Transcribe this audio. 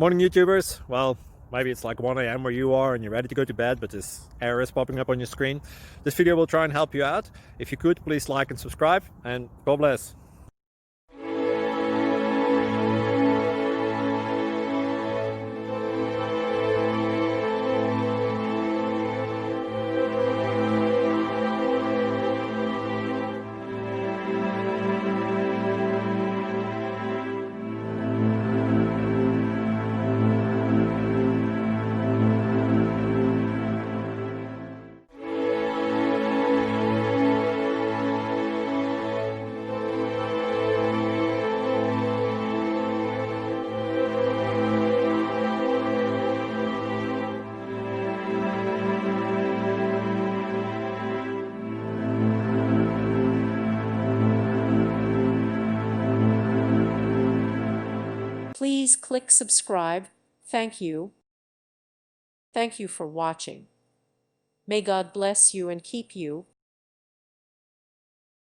Morning YouTubers. Well, maybe it's like 1 a.m. where you are and you're ready to go to bed, but this error is popping up on your screen. This video will try and help you out. If you could, please like and subscribe, and God bless. Please click subscribe. Thank you. Thank you for watching. May God bless you and keep you.